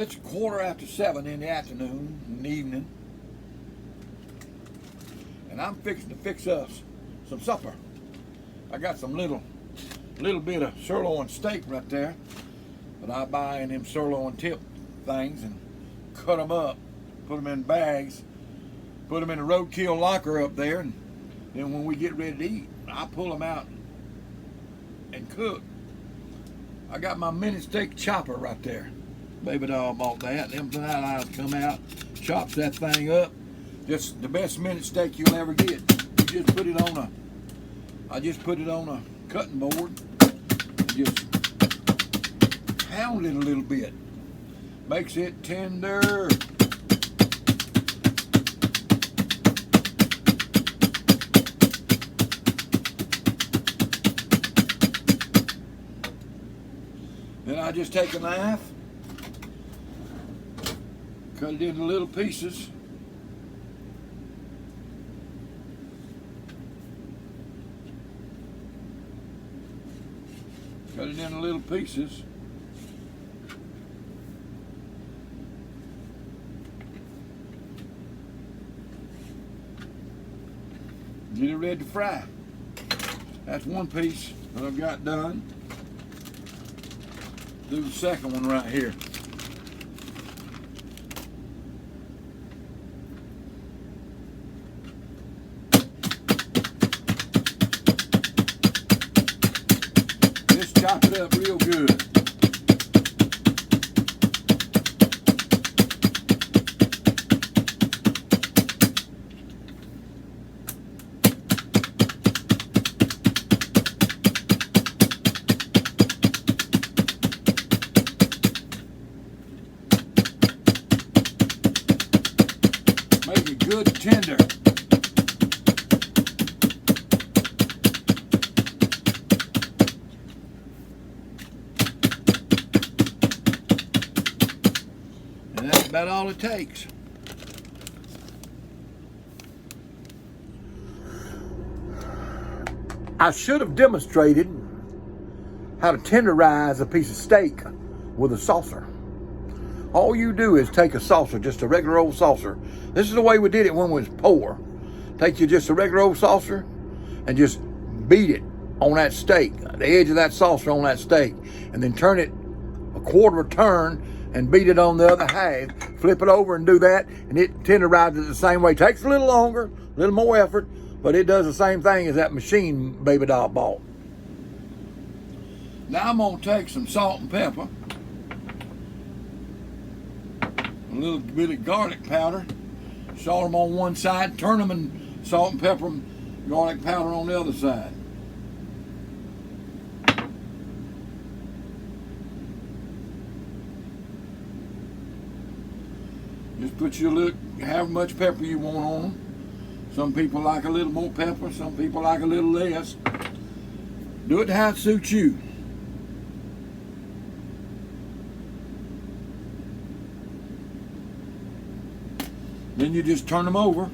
It's 7:15 in the afternoon, in the evening, and I'm fixing to fix us some supper. I got some little bit of sirloin steak right there, but I buy in them sirloin tip things and cut them up, put them in bags, put them in a roadkill locker up there, and then when we get ready to eat, I pull them out and cook. I got my mini steak chopper right there. Baby doll bought that. Them eyes come out, chops that thing up. Just the best mini steak you'll ever get. You just put it on I just put it on a cutting board. Just pound it a little bit. Makes it tender. Then I just take a knife, cut it into little pieces. Cut it into little pieces. Get it ready to fry. That's one piece that I've got done. Do the second one right here. Just chop it up real good. Make it good tender. And that's about all it takes. I should have demonstrated how to tenderize a piece of steak with a saucer. All you do is take a saucer, just a regular old saucer. This is the way we did it when we was poor. Take you just a regular old saucer and just beat it on that steak, the edge of that saucer on that steak, and then turn it a quarter of a turn and beat it on the other half. Flip it over and do that, and it tenderizes it the same way. Takes a little longer, a little more effort, but it does the same thing as that machine baby doll bought. Now I'm gonna take some salt and pepper, a little bit of garlic powder, salt them on one side, turn them and salt and pepper them, garlic powder on the other side. Just put your look, however much pepper you want on them. Some people like a little more pepper, some people like a little less. Do it how it suits you. Then you just turn them over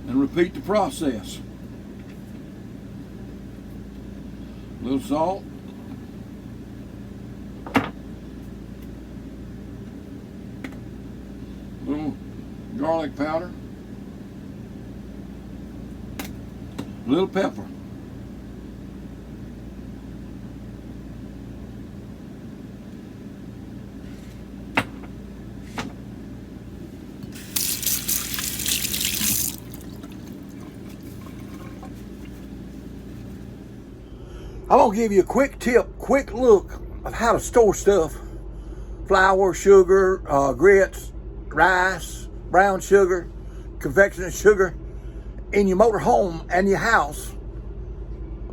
and repeat the process. A little salt. A little garlic powder. A little pepper. I'm gonna give you a quick tip, quick look of how to store stuff. Flour, sugar, grits, rice, brown sugar, confectionate sugar in your motor home and your house,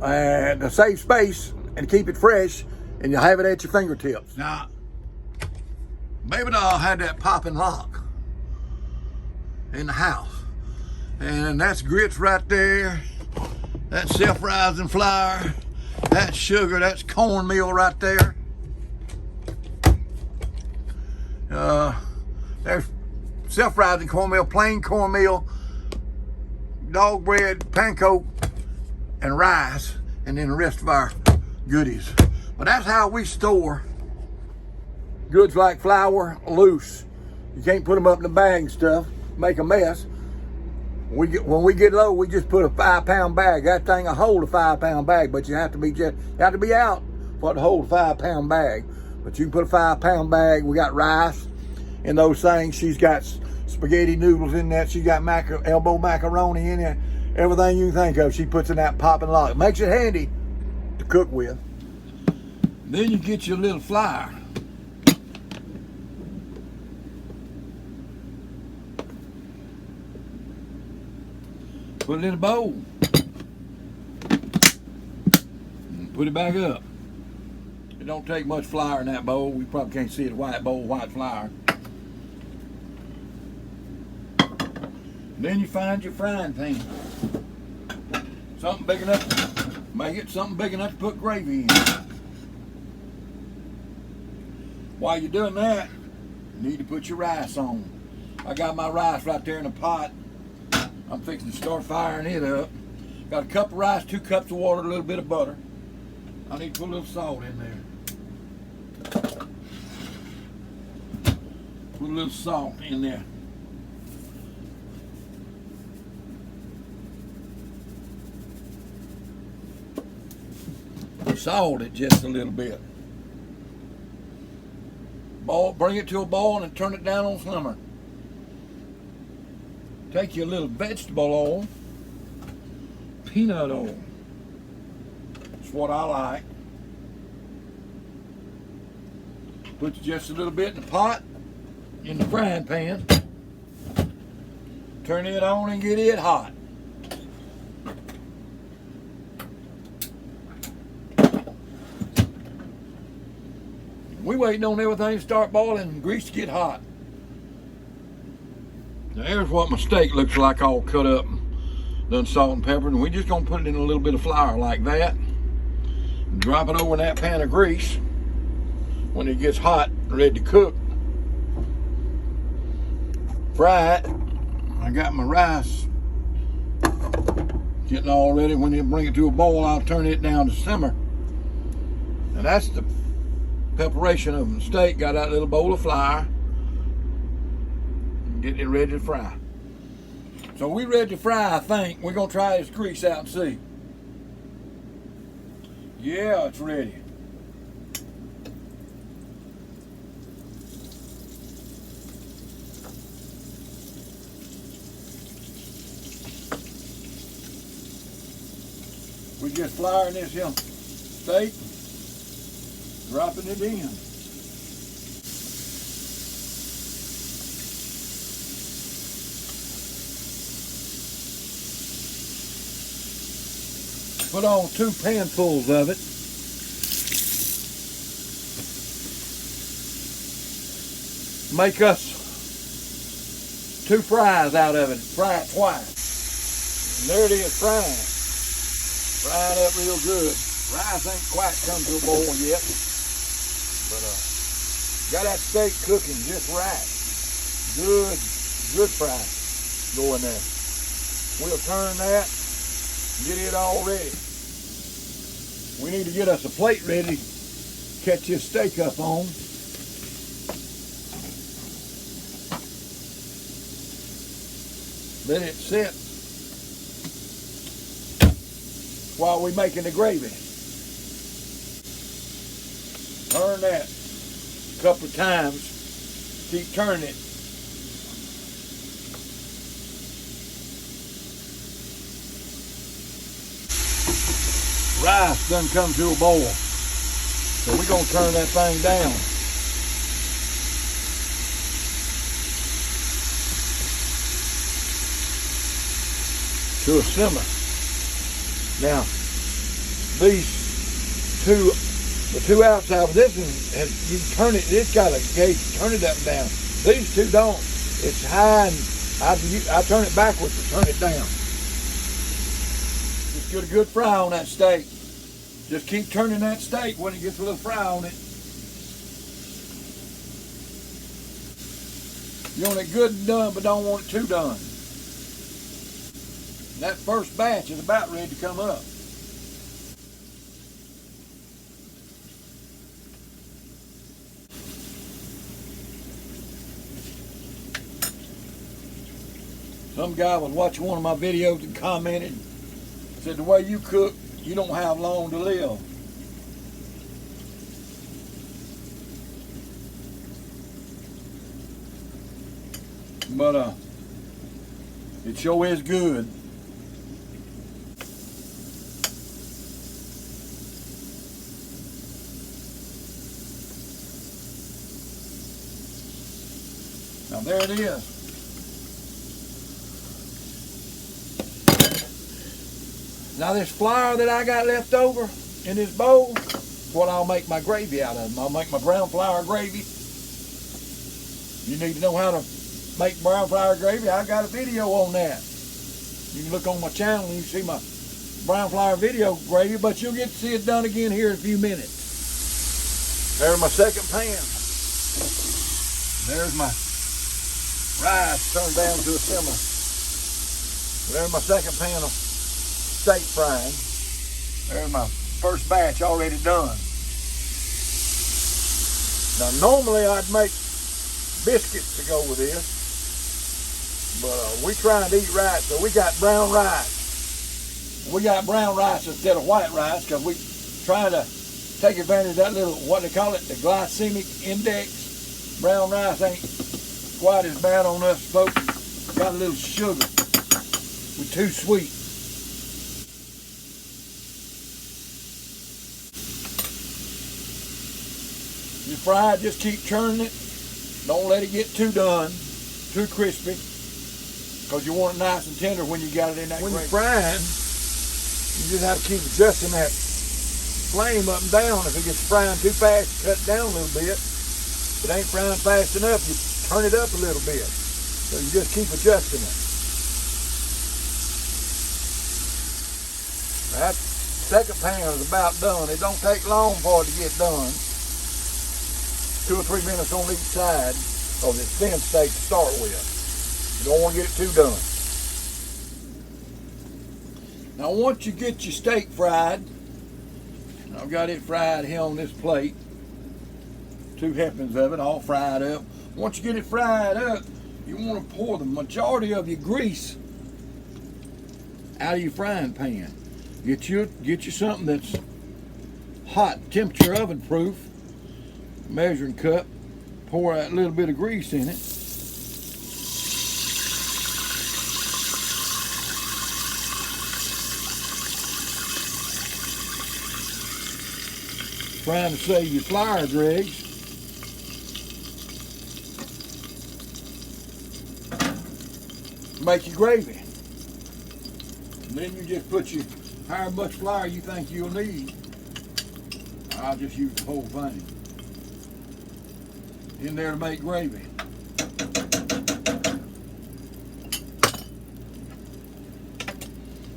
and to save space and keep it fresh, and you'll have it at your fingertips. Now, baby doll had that popping lock in the house, and that's grits right there, that's self-rising flour, that's sugar, that's cornmeal right there. There's self-rising cornmeal, plain cornmeal, dog bread, panko, and rice, and then the rest of our goodies. But that's how we store goods like flour loose. You can't put them up in the bag and stuff, make a mess. When we get low, we just put a 5-pound bag. That thing will hold a 5-pound bag, but you have to be out for it to hold a 5-pound bag. But you can put a 5-pound bag. We got rice in those things. She's got spaghetti noodles in that. She got elbow macaroni in there. Everything you can think of, she puts in that popping lock. It makes it handy to cook with. Then you get your little flour. Put it in a bowl. And put it back up. It don't take much flour in that bowl. We probably can't see it, white bowl, white flour. Then you find your frying pan. Something big enough, make it something big enough to put gravy in. While you're doing that, you need to put your rice on. I got my rice right there in a pot. I'm fixing to start firing it up. Got a cup of rice, 2 cups of water, a little bit of butter. I need to put a little salt in there. Put a little salt in there. Salt it just a little bit. Bring it to a boil and turn it down on simmer. Take your little vegetable oil, peanut oil. That's what I like. Put just a little bit in the pot, in the frying pan. Turn it on and get it hot. We waiting on everything to start boiling and grease to get hot. Now here's what my steak looks like, all cut up, done salt and pepper, and we just gonna put it in a little bit of flour like that. And drop it over in that pan of grease. When it gets hot, ready to cook, fry it. I got my rice getting all ready. When you bring it to a boil, I'll turn it down to simmer. And that's the preparation of the steak. Got that little bowl of flour, getting it ready to fry. So we ready to fry, I think. We're gonna try this grease out and see. Yeah, it's ready. We just flouring this here steak, dropping it in. Put on 2 panfuls of it. Make us 2 fries out of it. Fry it twice. And there it is, frying. Frying up real good. Rice ain't quite come to a boil yet. But got that steak cooking just right. Good fry. Go in there. We'll turn that. Get it all ready. We need to get us a plate ready to catch this steak up on. Let it sit while we're making the gravy. Turn that a couple of times. Keep turning it. Rice done come to a boil. So we're going to turn that thing down. To a simmer. Now, the two outside, this one, you turn it, it's got a gauge, turn it up and down. These two don't. It's high, and I turn it backwards to turn it down. Just get a good fry on that steak. Just keep turning that steak when it gets a little fry on it. You want it good and done, but don't want it too done. And that first batch is about ready to come up. Some guy was watching one of my videos and commented, said the way you cook, you don't have long to live. But it sure is good. Now there it is. Now this flour that I got left over in this bowl is what I'll make my gravy out of. I'll make my brown flour gravy. You need to know how to make brown flour gravy. I got a video on that. You can look on my channel and you can see my brown flour video gravy, but you'll get to see it done again here in a few minutes. There's my second pan. There's my rice turned down to a simmer. There's my second pan of steak frying. There's my first batch already done. Now normally I'd make biscuits to go with this, but we trying to eat right, so we got brown rice. We got brown rice instead of white rice because we trying to take advantage of that little, what they call it, the glycemic index. Brown rice ain't quite as bad on us folks. Got a little sugar. We're too sweet. You fry it, just keep churning it. Don't let it get too done, too crispy, because you want it nice and tender when you got it in that gravy. When you're frying, you just have to keep adjusting that flame up and down. If it gets frying too fast, cut it down a little bit. If it ain't frying fast enough, you turn it up a little bit. So you just keep adjusting it. That second pan is about done. It don't take long for it to get done. 2 or 3 minutes on each side, because it's thin steak to start with. You don't want to get it too done. Now once you get your steak fried, I've got it fried here on this plate, 2 helpings of it all fried up. Once you get it fried up, you want to pour the majority of your grease out of your frying pan. Get you something that's hot, temperature oven proof, measuring cup, pour that little bit of grease in it. Trying to save your flour dregs. Make your gravy. And then you just put your however much flour you think you'll need. I'll just use the whole thing in there to make gravy.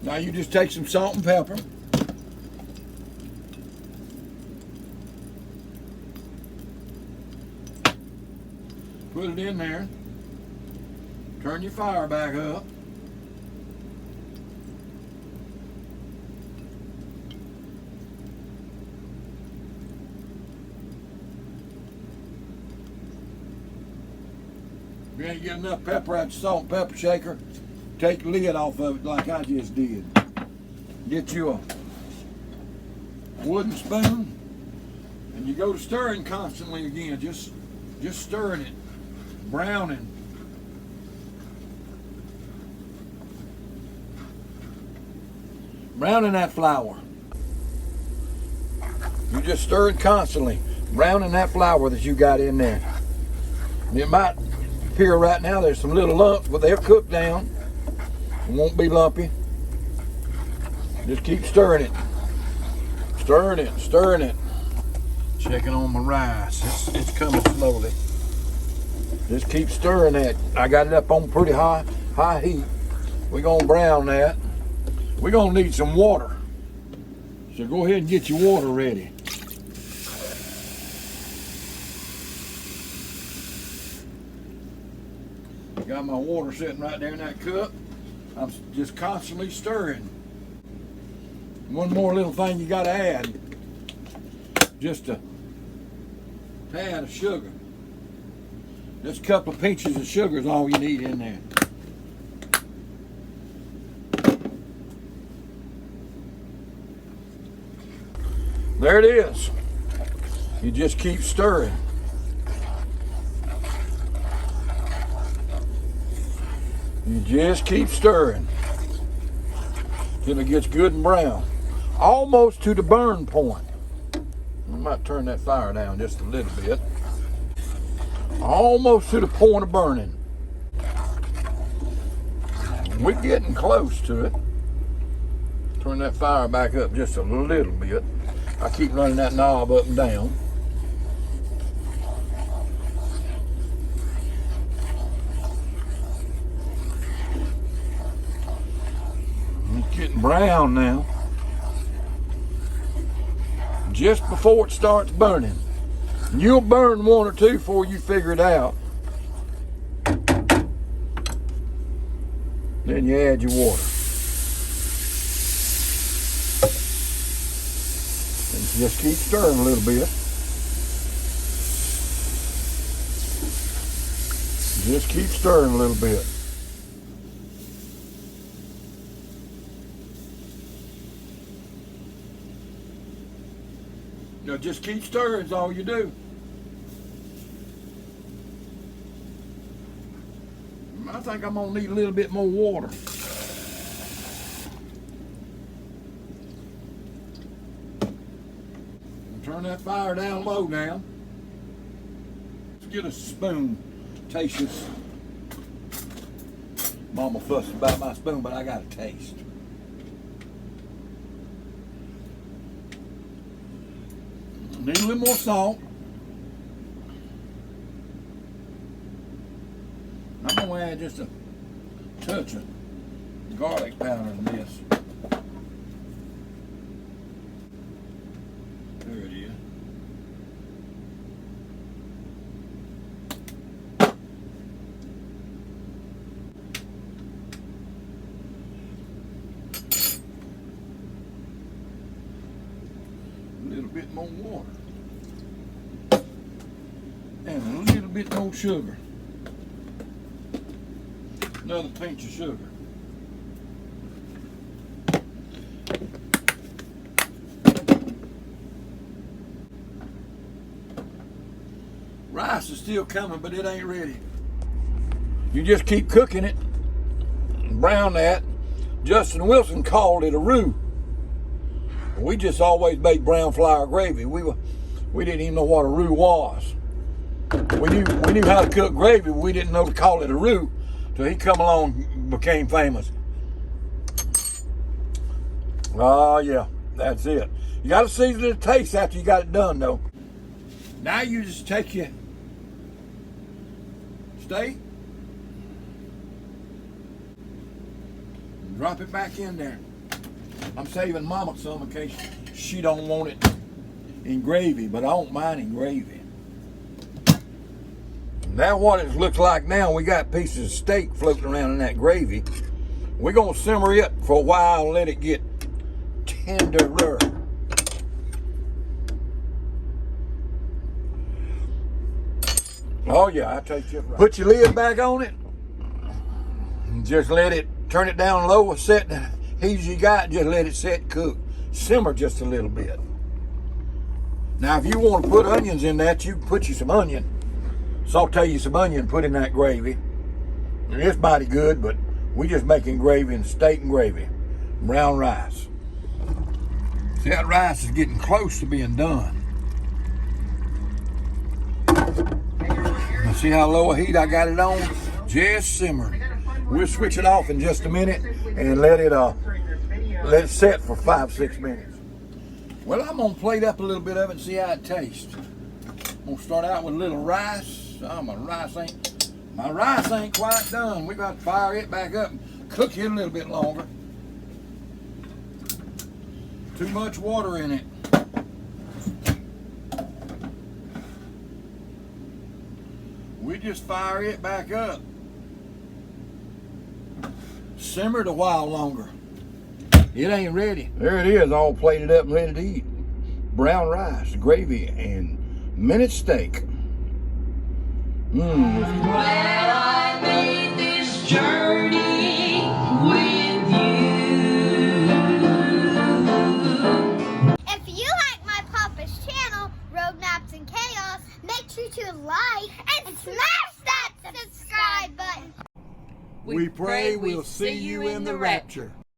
Now you just take some salt and pepper. Put it in there. Turn your fire back up. If you ain't get enough pepper out your salt and pepper shaker, take the lid off of it like I just did. Get you a wooden spoon and you go to stirring constantly again, just stirring it, browning. Browning that flour. You just stir it constantly, browning that flour that you got in there. And it might appear right now there's some little lumps, but they'll cook down. It won't be lumpy. Just keep stirring it. Stirring it, stirring it. Checking on my rice. It's coming slowly. Just keep stirring that. I got it up on pretty high heat. We're gonna brown that. We're gonna need some water. So go ahead and get your water ready. Got my water sitting right there in that cup. I'm just constantly stirring. One more little thing you gotta add. Just a tad of sugar. Just a couple of pinches of sugar is all you need in there. There it is. You just keep stirring. You just keep stirring till it gets good and brown, almost to the burn point. I might turn that fire down just a little bit. Almost to the point of burning. We're getting close to it. Turn that fire back up just a little bit. I keep running that knob up and down. It's getting brown now. Just before it starts burning. You'll burn one or two before you figure it out. Then you add your water. And just keep stirring a little bit. Just keep stirring a little bit. You know, just keep stirring is all you do. I think I'm gonna need a little bit more water. Turn that fire down low now. Let's get a spoon. Taste this. Mama fussed about my spoon, but I got a taste. Need a little more salt. I'm going to add just a touch of garlic powder in this. There it is. A little bit more water. And a little bit more sugar. Another pinch of sugar. Rice is still coming, but it ain't ready. You just keep cooking it. Brown that. Justin Wilson called it a roux. We just always make brown flour gravy. We didn't even know what a roux was. We knew how to cook gravy, but we didn't know to call it a roux. So he come along and became famous. Oh yeah, that's it. You got to season it to taste after you got it done though. Now you just take your steak and drop it back in there. I'm saving Mama some in case she don't want it in gravy, but I don't mind in gravy. Now what it looks like now, we got pieces of steak floating around in that gravy. We're going to simmer it for a while and let it get tenderer. Oh yeah, I take it right. Put your lid back on it. And just let it, turn it down low, set the heat you got, just let it set, cook. Simmer just a little bit. Now if you want to put onions in that, you can put you some onion. Saute you some onion, put in that gravy. And it's mighty good, but we just making gravy and steak and gravy. Brown rice. See, that rice is getting close to being done. Now see how low a heat I got it on? Just simmering. We'll switch it off in just a minute and let it set for 5-6 minutes. Well, I'm gonna plate up a little bit of it and see how it tastes. I'm gonna start out with a little rice. Oh, my rice ain't quite done. We got to fire it back up and cook it a little bit longer. Too much water in it. We just fire it back up. Simmered a while longer. It ain't ready. There it is, all plated up and ready to eat. Brown rice, gravy, and minute steak. Well, I made this journey with you. If you like my sure to like and smash that subscribe button. We pray we'll see you in the rapture.